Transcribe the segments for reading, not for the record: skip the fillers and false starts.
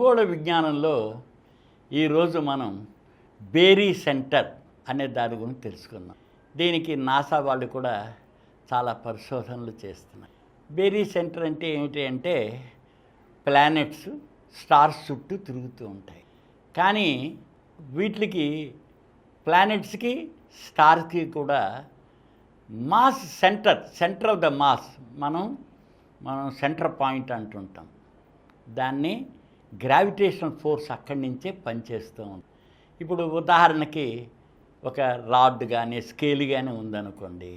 ఖగోళ విజ్ఞానంలో ఈరోజు మనం బేరీ సెంటర్ అనే దాని గురించి తెలుసుకుందాం. దీనికి నాసా వాళ్ళు కూడా చాలా పరిశోధనలు చేస్తున్నారు. బేరీ సెంటర్ అంటే ఏమిటి అంటే ప్లానెట్స్ స్టార్స్ చుట్టూ తిరుగుతూ ఉంటాయి. కానీ వీటికి ప్లానెట్స్కి స్టార్స్కి కూడా mass centre of the mass మనం సెంటర్ పాయింట్ అంటుంటాం. దాన్ని గ్రావిటేషనల్ ఫోర్స్ అక్కడి నుంచే పనిచేస్తూ ఉంటుంది. ఇప్పుడు ఉదాహరణకి ఒక రాడ్ కానీ స్కేల్ కానీ ఉందనుకోండి,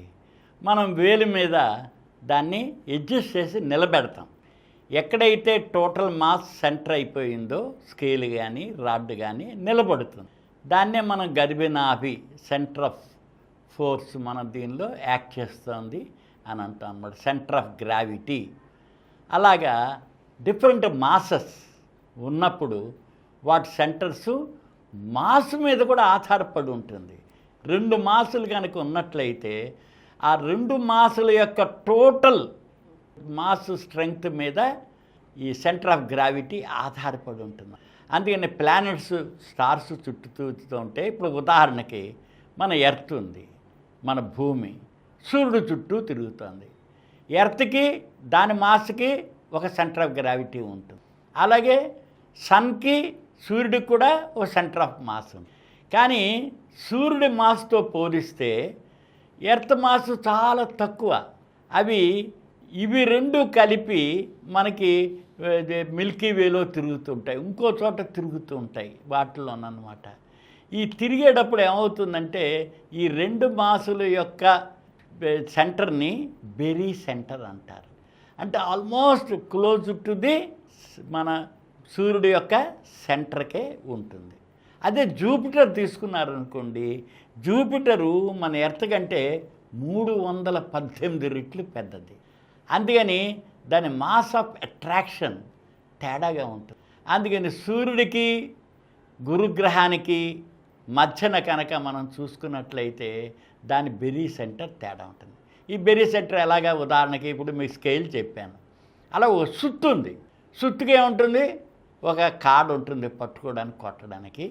మనం వేలు మీద దాన్ని అడ్జస్ట్ చేసి నిలబెడతాం. ఎక్కడైతే టోటల్ మాస్ సెంటర్ అయిపోయిందో స్కేల్ కానీ రాడ్ కానీ నిలబడుతుంది. దాన్నే మనం గర్భినాభి సెంటర్ ఆఫ్ ఫోర్స్ మన దీనిలో యాక్ట్ చేస్తుంది అని అంటాం అన్నమాట, సెంటర్ ఆఫ్ గ్రావిటీ. అలాగా డిఫరెంట్ మాసెస్ ఉన్నప్పుడు వాటి సెంటర్స్ మాస్ మీద కూడా ఆధారపడి ఉంటుంది. రెండు మాసులు కనుక ఉన్నట్లయితే ఆ రెండు మాసుల యొక్క టోటల్ మాస్ స్ట్రెంగ్త్ మీద ఈ సెంటర్ ఆఫ్ గ్రావిటీ ఆధారపడి ఉంటుంది. అందుకని ప్లానెట్స్ స్టార్స్ చుట్టూ ఉంటే, ఇప్పుడు ఉదాహరణకి మన ఎర్త్ ఉంది, మన భూమి సూర్యుడు చుట్టూ తిరుగుతుంది. ఎర్త్కి దాని మాస్కి ఒక సెంటర్ ఆఫ్ గ్రావిటీ ఉంటుంది. అలాగే సన్కి సూర్యుడికి కూడా ఒక సెంటర్ ఆఫ్ మాస్ ఉంది. కానీ సూర్యుడి మాస్తో పోలిస్తే ఎర్త్ మాస్ చాలా తక్కువ. ఇవి రెండు కలిపి మనకి మిల్కీ వేలో తిరుగుతుంటాయి, ఇంకో చోట తిరుగుతూ ఉంటాయి వాటిలోనమాట. ఈ తిరిగేటప్పుడు ఏమవుతుందంటే ఈ రెండు మాసుల యొక్క సెంటర్ని బెరీ సెంటర్ అంటారు. అంటే ఆల్మోస్ట్ క్లోజ్ టు ది మన సూర్యుడి యొక్క సెంటర్కే ఉంటుంది. అదే జూపిటర్ తీసుకున్నారనుకోండి, జూపిటరు మన ఎర్త్ కంటే 318 రెట్లు పెద్దది. అందుకని దాని మాస్ ఆఫ్ అట్రాక్షన్ తేడాగా ఉంటుంది. అందుకని సూర్యుడికి గురుగ్రహానికి మధ్యన కనుక మనం చూసుకున్నట్లయితే దాని బెరీ సెంటర్ తేడా ఉంటుంది. ఈ బెరీ సెంటర్ ఎలాగా, ఉదాహరణకి ఇప్పుడు మీకు స్కేల్ చెప్పాను, అలా ఓ సుత్తు ఉంది. సుత్తుకి ఏముంటుంది, ఒక కార్డు ఉంటుంది పట్టుకోవడానికి కొట్టడానికి.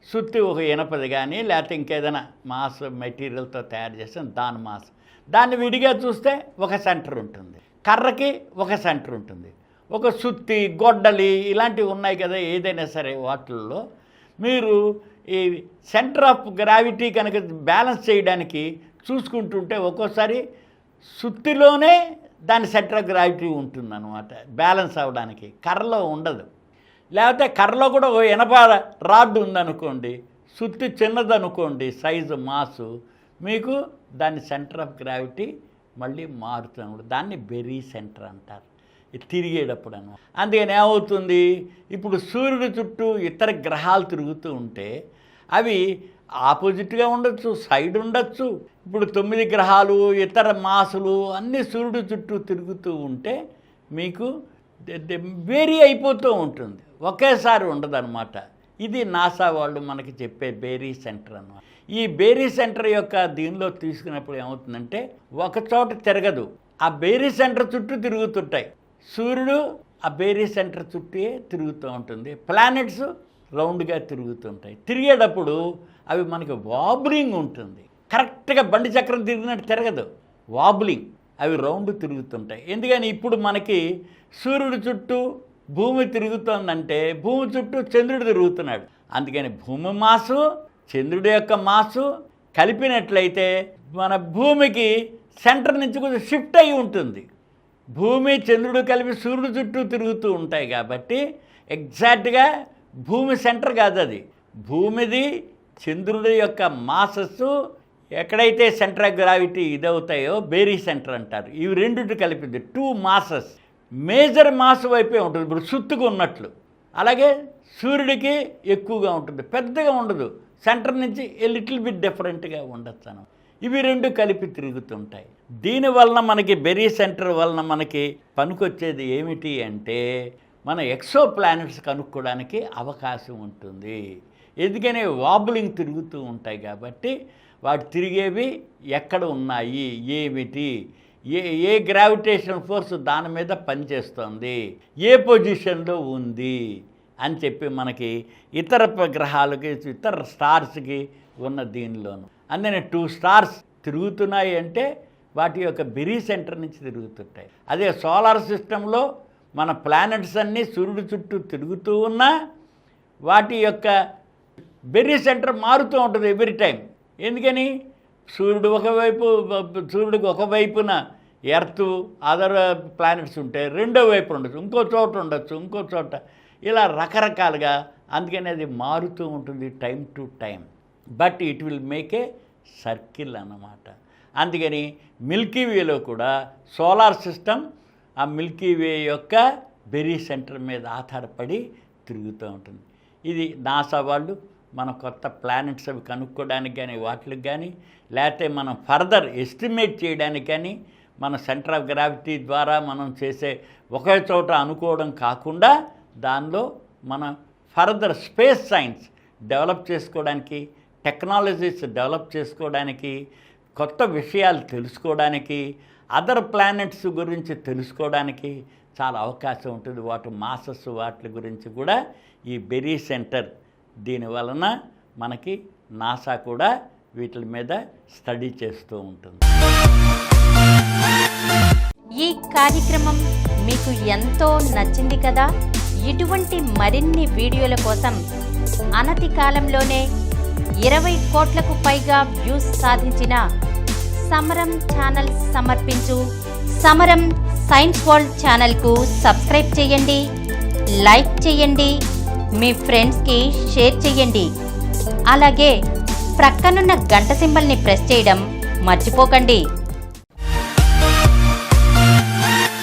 సుత్తి ఒక ఇనపది కానీ లేకపోతే ఇంకేదైనా మాస్ మెటీరియల్తో తయారు చేస్తే దాని మాస్. దాన్ని విడిగా చూస్తే ఒక సెంటర్ ఉంటుంది, కర్రకి ఒక సెంటర్ ఉంటుంది. ఒక సుత్తి గొడ్డలి ఇలాంటివి ఉన్నాయి కదా, ఏదైనా సరే వాటిల్లో మీరు ఈ సెంటర్ ఆఫ్ గ్రావిటీ కనుక బ్యాలెన్స్ చేయడానికి చూసుకుంటుంటే ఒక్కోసారి సుత్తిలోనే దాని సెంటర్ ఆఫ్ గ్రావిటీ ఉంటుందన్నమాట బ్యాలెన్స్ అవ్వడానికి. కర్రలో ఉండదు. లేకపోతే కర్రలో కూడా ఓ ఎనప రాడ్ ఉందనుకోండి, సుత్తి చిన్నదనుకోండి సైజు మాసు, మీకు దాని సెంటర్ ఆఫ్ గ్రావిటీ మళ్ళీ మారుతుంది. దాన్ని బెరీ సెంటర్ అంటారు తిరిగేటప్పుడు అన్నమాట. అందుకని ఏమవుతుంది, ఇప్పుడు సూర్యుడి చుట్టూ ఇతర గ్రహాలు తిరుగుతూ ఉంటే అవి ఆపోజిట్గా ఉండొచ్చు, సైడ్ ఉండొచ్చు. ఇప్పుడు 9 గ్రహాలు ఇతర మాసులు అన్నీ సూర్యుడి చుట్టూ తిరుగుతూ ఉంటే మీకు వేరీ అయిపోతూ ఉంటుంది, ఒకేసారి ఉండదన్నమాట. ఇది నాసా వాళ్ళు మనకి చెప్పే బేరీ సెంటర్ అన్నమాట. ఈ బేరీ సెంటర్ యొక్క దీనిలో తీసుకున్నప్పుడు ఏమవుతుందంటే ఒక చోట తిరగదు, ఆ బేరీ సెంటర్ చుట్టూ తిరుగుతుంటాయి. సూర్యుడు ఆ బేరీ సెంటర్ చుట్టూ తిరుగుతూ ఉంటుంది. ప్లానెట్స్ రౌండ్గా తిరుగుతుంటాయి. తిరిగేటప్పుడు అవి మనకి వాబ్లింగ్ ఉంటుంది. కరెక్ట్గా బండి చక్రం తిరిగినట్టు తిరగదు, వాబ్లింగ్. అవి రౌండ్ తిరుగుతుంటాయి. ఎందుకని ఇప్పుడు మనకి సూర్యుడి చుట్టూ భూమి తిరుగుతోందంటే భూమి చుట్టూ చంద్రుడు తిరుగుతున్నాడు. అందుకని భూమి మాసు చంద్రుడి యొక్క మాసు కలిపినట్లయితే మన భూమికి సెంటర్ నుంచి కొంచెం షిఫ్ట్ అయి ఉంటుంది. భూమి చంద్రుడు కలిపి సూర్యుడు చుట్టూ తిరుగుతూ ఉంటాయి కాబట్టి ఎగ్జాక్ట్గా భూమి సెంటర్ కాదు అది. భూమిది చంద్రుడి యొక్క మాసెస్ ఎక్కడైతే సెంటర్ ఆఫ్ గ్రావిటీ ఇదవుతాయో బేరీ సెంటర్ అంటారు. ఇవి రెండింటి కలిపింది 2 మాసెస్. మేజర్ మాస్ వైపే ఉంటుంది, ఇప్పుడు సుత్తుకు ఉన్నట్లు. అలాగే సూర్యుడికి ఎక్కువగా ఉంటుంది, పెద్దగా ఉండదు. సెంటర్ నుంచి లిటిల్ బిట్ డిఫరెంట్గా ఉండొచ్చు అన్నమాట. ఇవి రెండు కలిపి తిరుగుతుంటాయి. దీనివలన మనకి బెరీ సెంటర్ వలన మనకి పనికొచ్చేది ఏమిటి అంటే మన ఎక్సో ప్లానెట్స్ కనుక్కోవడానికి అవకాశం ఉంటుంది. ఎందుకనే వాబ్లింగ్ తిరుగుతూ ఉంటాయి కాబట్టి వాటి తిరిగేవి ఎక్కడ ఉన్నాయి, ఏమిటి, ఏ గ్రావిటేషన్ ఫోర్స్ దాని మీద పనిచేస్తుంది, ఏ పొజిషన్లో ఉంది, అని చెప్పి మనకి ఇతర గ్రహాలకి ఇతర స్టార్స్కి ఉన్న దీనిలోను. అందుకని 2 స్టార్స్ తిరుగుతున్నాయి అంటే వాటి యొక్క బెర్రీ సెంటర్ నుంచి తిరుగుతుంటాయి. అదే సోలార్ సిస్టంలో మన ప్లానెట్స్ అన్నీ సూర్యుడి చుట్టూ తిరుగుతూ ఉన్నా వాటి యొక్క బెర్రీ సెంటర్ మారుతూ ఉంటుంది ఎవ్రీ టైం. ఎందుకని సూర్యుడికి ఒకవైపున ఎర్త్ అదర్ ప్లానెట్స్ ఉంటే రెండో వైపు ఉండొచ్చు, ఇంకో చోట ఉండొచ్చు, ఇంకో చోట, ఇలా రకరకాలుగా. అందుకని అది మారుతూ ఉంటుంది time to time. But it will make a circle అన్నమాట. అందుకని మిల్కీ వేలో కూడా సోలార్ సిస్టమ్ ఆ మిల్కీ వే యొక్క బెర్రీ సెంటర్ మీద ఆధారపడి తిరుగుతూ ఉంటుంది. ఇది నాసా వాళ్ళు మన కొత్త ప్లానెట్స్ అవి కనుక్కోవడానికి కానీ వాటికి కానీ, లేకపోతే మనం ఫర్దర్ ఎస్టిమేట్ చేయడానికి కానీ, మన సెంటర్ ఆఫ్ గ్రావిటీ ద్వారా మనం చేసే ఒకే చోట అనుకోవడం కాకుండా దానిలో మన ఫర్దర్ స్పేస్ సైన్స్ డెవలప్ చేసుకోవడానికి, టెక్నాలజీస్ డెవలప్ చేసుకోవడానికి, కొత్త విషయాలు తెలుసుకోవడానికి, అదర్ ప్లానెట్స్ గురించి తెలుసుకోవడానికి చాలా అవకాశం ఉంటుంది. వాటి మాసెస్ వాటి గురించి కూడా ఈ బెర్రీ సెంటర్ దీనివలన మనకి నాసా కూడా వీటి మీద స్టడీ చేస్తూ ఉంటుంది. ఈ కార్యక్రమం మీకు ఎంతో నచ్చింది కదా. ఇటువంటి మరిన్ని వీడియోల కోసం అనతి కాలంలోనే 20 కోట్లకు పైగా వ్యూస్ సాధించిన సమరం ఛానల్ సమర్పించు సమరం సైన్స్ వరల్డ్ ఛానల్కు సబ్స్క్రైబ్ చేయండి, లైక్ చేయండి, మీ ఫ్రెండ్స్కి షేర్ చేయండి. అలాగే ప్రక్కనున్న గంట సింబల్ని ప్రెస్ చేయడం మర్చిపోకండి.